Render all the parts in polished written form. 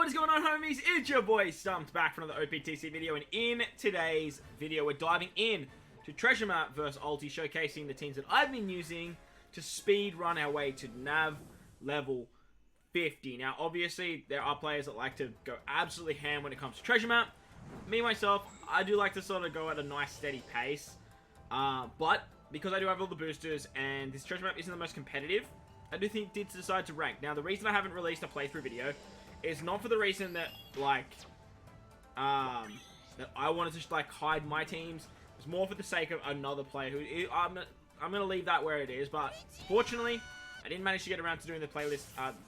what is going on, homies? It's your boy StumpD back for another OPTC video, and in today's video we're diving in to Treasure Map vs Ulti, showcasing the teams that I've been using to speed run our way to NAV level 50. Now obviously there are players that like to go absolutely ham when it comes to Treasure Map. Me myself, I do like to sort of go at a nice steady pace, but because I do have all the boosters and this Treasure Map isn't the most competitive, I do think did decide to rank. Now the reason I haven't released a playthrough video is not for the reason that, like, that I wanted to just, like, hide my teams. It's more for the sake of another player who... I'm going to leave that where it is, but fortunately, I didn't manage to get around to doing the playlist,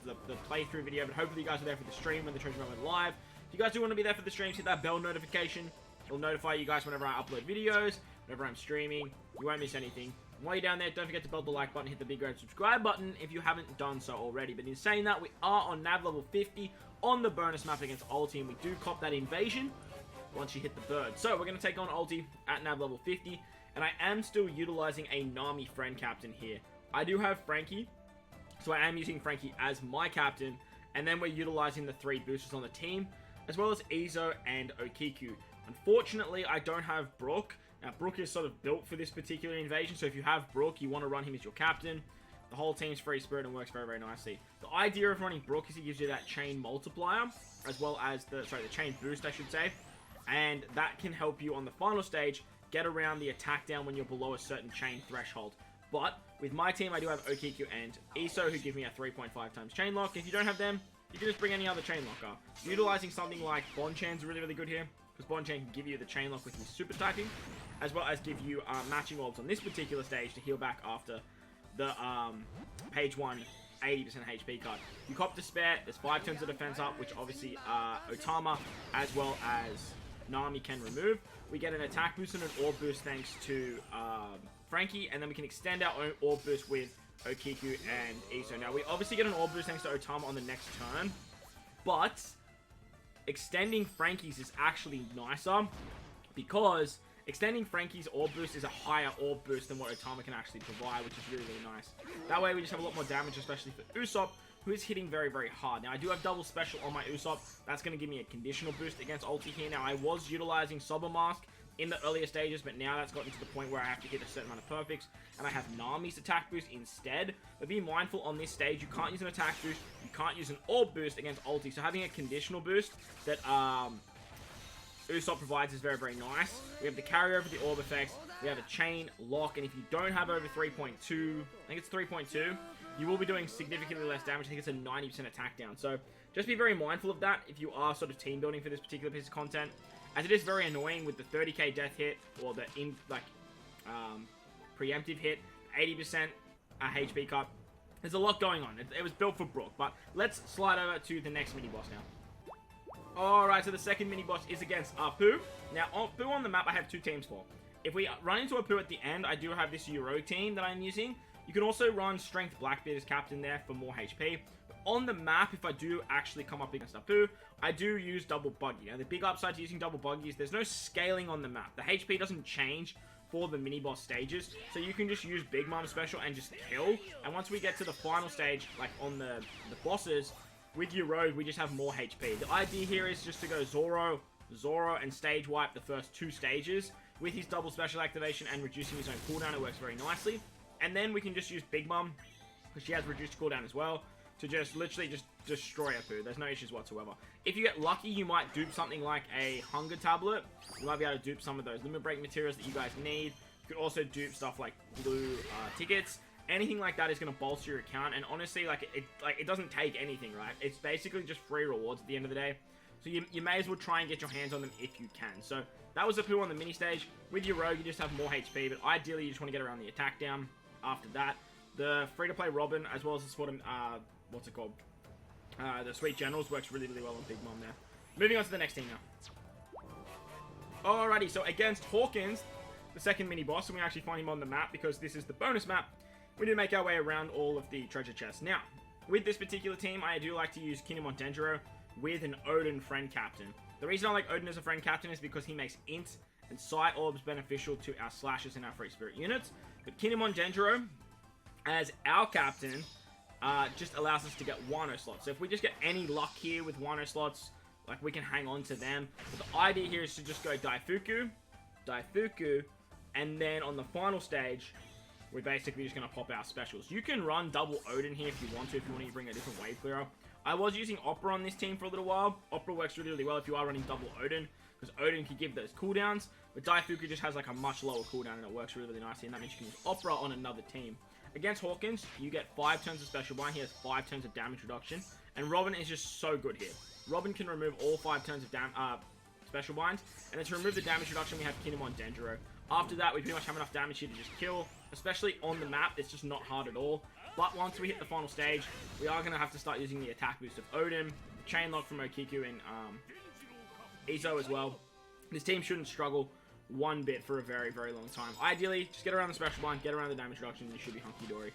the playthrough video, but hopefully you guys were there for the stream when the Treasure Map went live. If you guys do want to be there for the streams, hit that bell notification. It'll notify you guys whenever I upload videos, whenever I'm streaming. You won't miss anything. While you're down there, don't forget to bell the like button, hit the big red subscribe button if you haven't done so already. But in saying that, we are on NAV level 50 on the bonus map against Ulti, and we do cop that invasion once you hit the bird. So we're going to take on Ulti at NAV level 50, and I am still utilizing a Nami friend captain here. I do have Frankie, so I am using Frankie as my captain, and then we're utilizing the 3 boosters on the team, as well as Izo and Okiku. Unfortunately, I don't have Brook. Now, Brook is sort of built for this particular invasion, so if you have Brook, you want to run him as your captain. The whole team's free spirit and works very, very nicely. The idea of running Brook is he gives you that chain multiplier, as well as the chain boost, I should say. And that can help you on the final stage get around the attack down when you're below a certain chain threshold. But with my team, I do have Okiku and Iso, who give me a 3.5 times chain lock. If you don't have them, you can just bring any other chain locker. Utilizing something like Bonchan's really, really good here, because Bonchan can give you the chain lock with his super typing, as well as give you matching orbs on this particular stage to heal back after the page 1 80% HP card. You cop Despair, there's 5 turns of defense up, which obviously Otama as well as Nami can remove. We get an attack boost and an orb boost thanks to Frankie, and then we can extend our own orb boost with Okiku and Iso. Now we obviously get an orb boost thanks to Otama on the next turn, but extending Frankie's is actually nicer, because extending Frankie's orb boost is a higher orb boost than what Otama can actually provide, which is really, really nice. That way we just have a lot more damage, especially for Usopp, who is hitting very, very hard. Now I do have double special on my Usopp. That's going to give me a conditional boost against Ulti here. Now I was utilizing Sober Mask in the earlier stages, but now that's gotten to the point where I have to hit a certain amount of perfects, and I have Nami's attack boost instead. But be mindful on this stage, you can't use an attack boost, you can't use an orb boost against Ulti, so having a conditional boost that Usopp provides is very, very nice. We have the carry over the orb effects, we have a chain lock, and if you don't have over 3.2, I think it's 3.2, you will be doing significantly less damage. I think it's a 90% attack down. So just be very mindful of that if you are sort of team building for this particular piece of content, as it is very annoying with the 30k death hit, or the preemptive hit, 80% HP cut. There's a lot going on. It was built for Brook, but let's slide over to the next mini boss now. Alright, so the second mini boss is against Apu. Now, Apu on the map I have 2 teams for. If we run into Apu at the end, I do have this Euro team that I'm using. You can also run Strength Blackbeard as captain there for more HP. But on the map, if I do actually come up against Apu, I do use Double Buggy. Now, the big upside to using Double Buggy is there's no scaling on the map. The HP doesn't change for the mini-boss stages, so you can just use Big Mom special and just kill. And once we get to the final stage, like on the bosses, with your road, we just have more HP. The idea here is just to go Zoro, and stage wipe the first 2 stages with his double special activation and reducing his own cooldown. It works very nicely. And then we can just use Big Mom, because she has reduced cooldown as well, to just literally just destroy Apu. There's no issues whatsoever. If you get lucky, you might dupe something like a Hunger Tablet. You might be able to dupe some of those Limit Break materials that you guys need. You could also dupe stuff like blue tickets. Anything like that is going to bolster your account, and honestly, it doesn't take anything, right? It's basically just free rewards at the end of the day. So you may as well try and get your hands on them if you can. So that was Apu on the mini stage. With your rogue, you just have more HP, but ideally you just want to get around the attack down. After that, the free-to-play Robin, as well as the sort of, what's it called? The Sweet Generals works really, really well on Big Mom now. Moving on to the next team now. Alrighty, so against Hawkins, the second mini-boss, and we actually find him on the map because this is the bonus map. We do make our way around all of the treasure chests. Now, with this particular team, I do like to use Kinemon Denjiro with an Odin friend captain. The reason I like Odin as a friend captain is because he makes int and sight orbs beneficial to our slashes and our free spirit units. But Kinemon Denjiro, as our captain, just allows us to get Wano slots. So if we just get any luck here with Wano slots, like, we can hang on to them. But the idea here is to just go Daifuku, and then on the final stage, we're basically just going to pop our specials. You can run double Odin here if you want to bring a different wave clearer. I was using Opera on this team for a little while. Opera works really, really well if you are running double Odin, because Odin can give those cooldowns, but Daifuku just has like a much lower cooldown and it works really, really nicely, and that means you can use Opera on another team. Against Hawkins, you get 5 turns of special bind. He has 5 turns of damage reduction, and Robin is just so good here. Robin can remove all 5 turns of special bind, and then to remove the damage reduction, we have Kinemon Denjiro. After that, we pretty much have enough damage here to just kill, especially on the map. It's just not hard at all. But once we hit the final stage, we are going to have to start using the attack boost of Odin, the chain lock from Okiku, and Izo as well. This team shouldn't struggle one bit for a very, very long time. Ideally, just get around the special bind, get around the damage reduction, and you should be hunky-dory.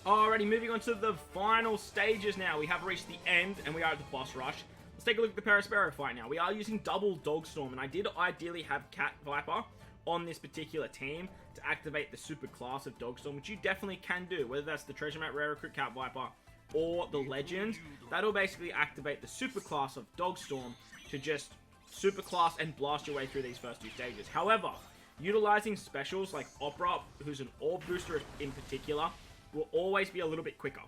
Alrighty, moving on to the final stages now. We have reached the end, and we are at the boss rush. Let's take a look at the Perospero fight now. We are using double Dogstorm, and I did ideally have Cat Viper on this particular team to activate the super class of Dogstorm, which you definitely can do, whether that's the Treasure Map Rare Recruit Cat Viper or the Legend. That'll basically activate the super class of Dogstorm to just super class and blast your way through these first 2 stages. However, utilizing specials like Opera, who's an orb booster in particular, will always be a little bit quicker.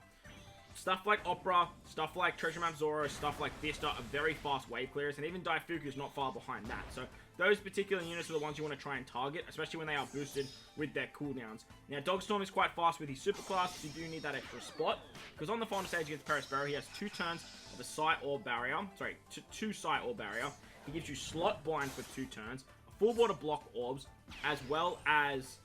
Stuff like Opera, stuff like Treasure Map Zoro, stuff like Vista are very fast wave clearers, and even Daifuku is not far behind that. So those particular units are the ones you want to try and target, especially when they are boosted with their cooldowns. Now, Dogstorm is quite fast with his super class, so you do need that extra spot, because on the final stage against Perospero, he has 2 turns of a Sight Orb Barrier, sorry, 2 Sight Orb Barrier. He gives you Slot Blind for 2 turns, a full board of block orbs, as well as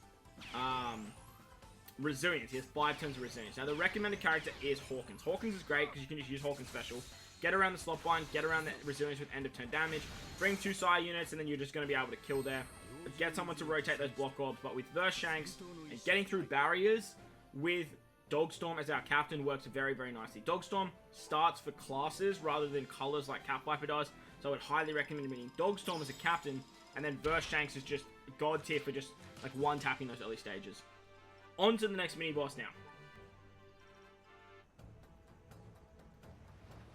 Resilience. He has 5 turns of Resilience. Now, the recommended character is Hawkins. Hawkins is great because you can just use Hawkins special. Get around the slot bind, get around the Resilience with end of turn damage, bring 2 side units, and then you're just going to be able to kill there. Get someone to rotate those block orbs, but with Verse Shanks and getting through barriers with Dogstorm as our captain works very, very nicely. Dogstorm starts for classes rather than colors like Cat Viper does, so I would highly recommend meeting Dogstorm as a captain, and then Verse Shanks is just god tier for just like one-tapping those early stages. On to the next mini-boss now.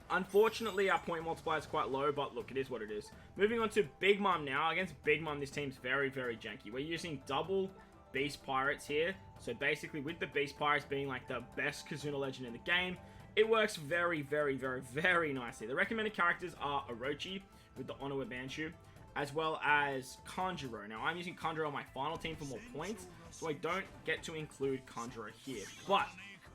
Unfortunately, our point multiplier is quite low, but look, it is what it is. Moving on to Big Mom now. Against Big Mom, this team's very, very janky. We're using double Beast Pirates here. So basically, with the Beast Pirates being like the best Kazuna Legend in the game, it works very, very, very, very nicely. The recommended characters are Orochi with the Onowa Banshu, as well as Kanjuro. Now, I'm using Kanjuro on my final team for more points, so I don't get to include Kanjuro here. But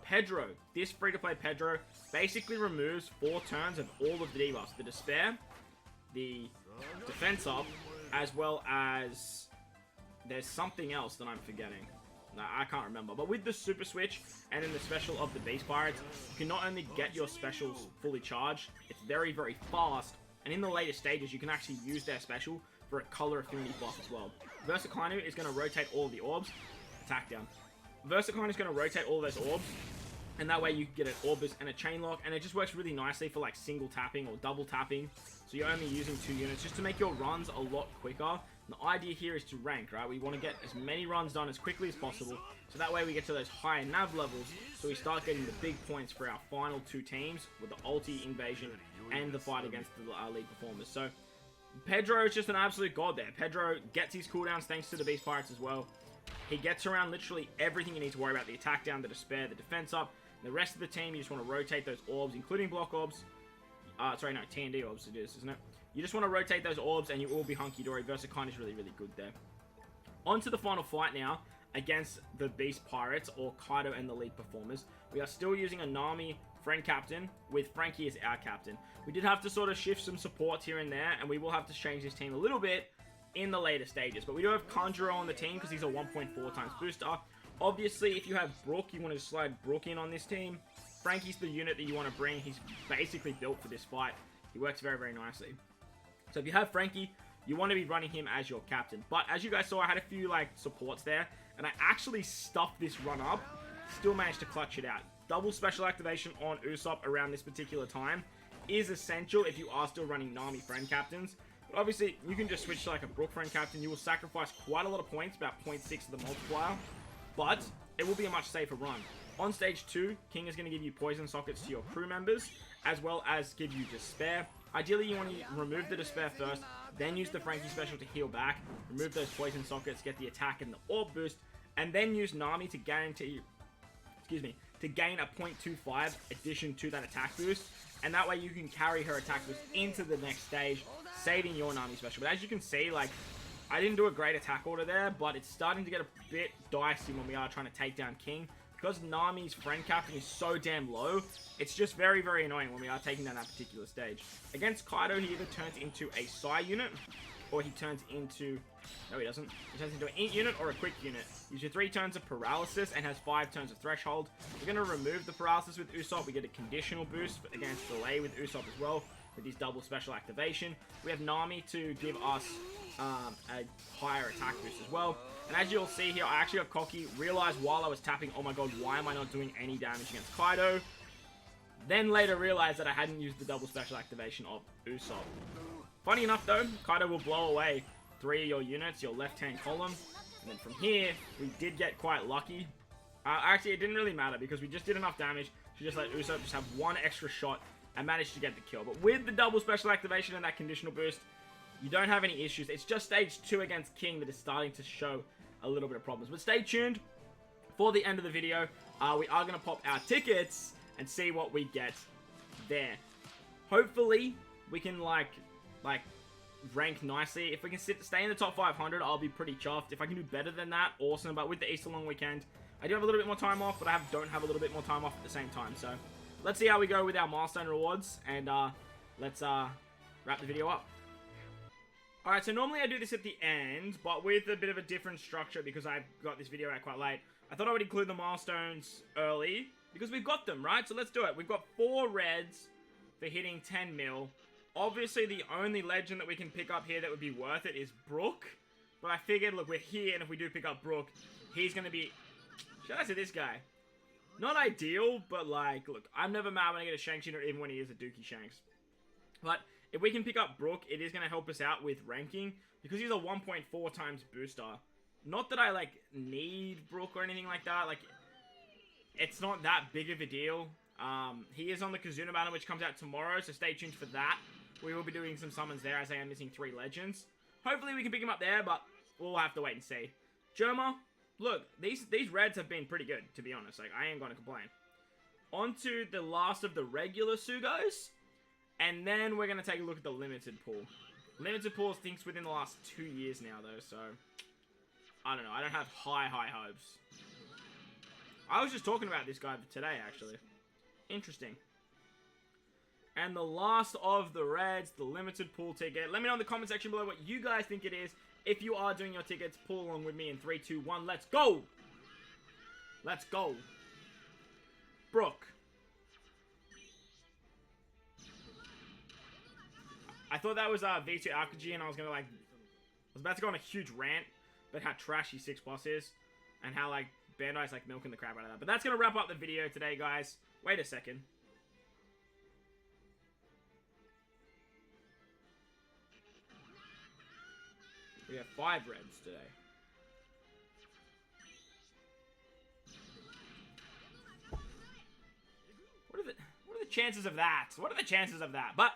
Pedro, this free-to-play Pedro, basically removes 4 turns of all of the debuffs. The Despair, the Defense Up, as well as there's something else that I'm forgetting. No, I can't remember. But with the Super Switch and then the special of the Beast Pirates, you can not only get your specials fully charged, it's very, very fast, and in the later stages, you can actually use their special for a color affinity buff as well. Versakainu is going to rotate all of the orbs. Attack down. Versakainu is going to rotate all those orbs, and that way you can get an Orbis and a Chain Lock, and it just works really nicely for like single tapping or double tapping. So you're only using 2 units just to make your runs a lot quicker. And the idea here is to rank, right? We want to get as many runs done as quickly as possible, so that way we get to those higher nav levels, so we start getting the big points for our final 2 teams with the Ulti Invasion and the fight against the lead performers. So Pedro is just an absolute god there. Pedro gets his cooldowns thanks to the Beast Pirates as well. He gets around literally everything you need to worry about. The attack down, the despair, the defense up. The rest of the team, you just want to rotate those orbs, including block orbs. Sorry, no, TND orbs it is, isn't it? You just want to rotate those orbs and you will be hunky-dory. Versakainu is really, really good there. On to the final fight now against the Beast Pirates, or Kaido and the lead performers. We are still using a Nami friend captain with Frankie as our captain. We did have to sort of shift some supports here and there, and we will have to change this team a little bit in the later stages. But we do have Kanjuro on the team because he's a 1.4 times booster. Obviously, if you have Brook, you want to slide Brook in on this team. Frankie's the unit that you want to bring. He's basically built for this fight. He works very, very nicely. So if you have Frankie, you want to be running him as your captain. But as you guys saw, I had a few like supports there, and I actually stuffed this run up. Still managed to clutch it out. Double special activation on Usopp around this particular time is essential if you are still running Nami friend captains. But obviously, you can just switch to like a Brook friend captain. You will sacrifice quite a lot of points, about 0.6 of the multiplier, but it will be a much safer run. On stage 2, King is going to give you poison sockets to your crew members, as well as give you despair. Ideally, you want to remove the despair first, then use the Frankie special to heal back, remove those poison sockets, get the attack and the orb boost, and then use Nami to guarantee, to gain a 0.25 addition to that attack boost, and that way you can carry her attack boost into the next stage, saving your Nami special. But as you can see, like, I didn't do a great attack order there, but it's starting to get a bit dicey when we are trying to take down King. Because Nami's friend captain is so damn low, it's just very, very annoying when we are taking down that particular stage. Against Kaido, he either turns into a Psy unit, or he turns into... No, he doesn't. He turns into an Int unit or a Quick unit. Use your 3 turns of Paralysis and has 5 turns of Threshold. We're going to remove the Paralysis with Usopp. We get a conditional boost against Delay with Usopp as well, with his double special activation. We have Nami to give us a higher attack boost as well. And as you'll see here, I actually got cocky, realized while I was tapping, oh my god, why am I not doing any damage against Kaido? Then later realized that I hadn't used the double special activation of Usopp. Funny enough though, Kaido will blow away 3 of your units, your left-hand column. And then from here, we did get quite lucky. Actually, it didn't really matter because we just did enough damage to just let Usopp just have 1 extra shot and manage to get the kill. But with the double special activation and that conditional boost, you don't have any issues. It's just stage 2 against King that is starting to show a little bit of problems. But stay tuned for the end of the video. We are going to pop our tickets and see what we get there. Hopefully, we can, like rank nicely. If we can stay in the top 500, I'll be pretty chuffed. If I can do better than that, awesome. But with the Easter long weekend, I do have a little bit more time off, but I don't have a little bit more time off at the same time. So, let's see how we go with our milestone rewards, and let's wrap the video up. Alright, so normally I do this at the end, but with a bit of a different structure because I got this video out quite late. I thought I would include the milestones early because we've got them, right? So let's do it. We've got 4 reds for hitting 10 mil. Obviously, the only legend that we can pick up here that would be worth it is Brook. But I figured, look, we're here, and if we do pick up Brook, he's going to be... Shout out to this guy. Not ideal, but, like, look, I'm never mad when I get a Shanks unit, even when he is a Dookie Shanks. But if we can pick up Brook, it is going to help us out with ranking, because he's a 1.4 times booster. Not that I, like, need Brook or anything like that. Like, it's not that big of a deal. He is on the Kazuna banner, which comes out tomorrow, so stay tuned for that. We will be doing some summons there, as I am missing 3 legends. Hopefully we can pick him up there, but we'll have to wait and see. Germa, look, these reds have been pretty good, to be honest. Like, I ain't going to complain. On to the last of the regular Sugos. And then we're going to take a look at the limited pool. Limited pool thinks within the last 2 years now, though, so... I don't know. I don't have high hopes. I was just talking about this guy today, actually. Interesting. And the last of the reds, the limited pool ticket. Let me know in the comment section below what you guys think it is. If you are doing your tickets, pull along with me in 3, 2, 1. Let's go! Let's go. Brook. I thought that was V2 Alkaji, and I was gonna, like... I was about to go on a huge rant about how trashy 6+ is. And how, like, Bandai's, like, milking the crap out of that. But that's gonna wrap up the video today, guys. Wait a second. We have 5 reds today. What are the chances of that? What are the chances of that? But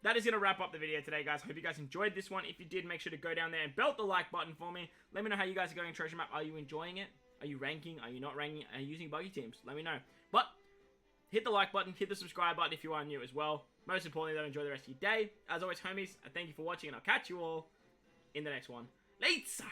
that is going to wrap up the video today, guys. Hope you guys enjoyed this one. If you did, make sure to go down there and belt the like button for me. Let me know how you guys are going in Treasure Map. Are you enjoying it? Are you ranking? Are you not ranking? Are you using buggy teams? Let me know. But hit the like button. Hit the subscribe button if you are new as well. Most importantly, though, enjoy the rest of your day. As always, homies, I thank you for watching, and I'll catch you all in the next one. Later!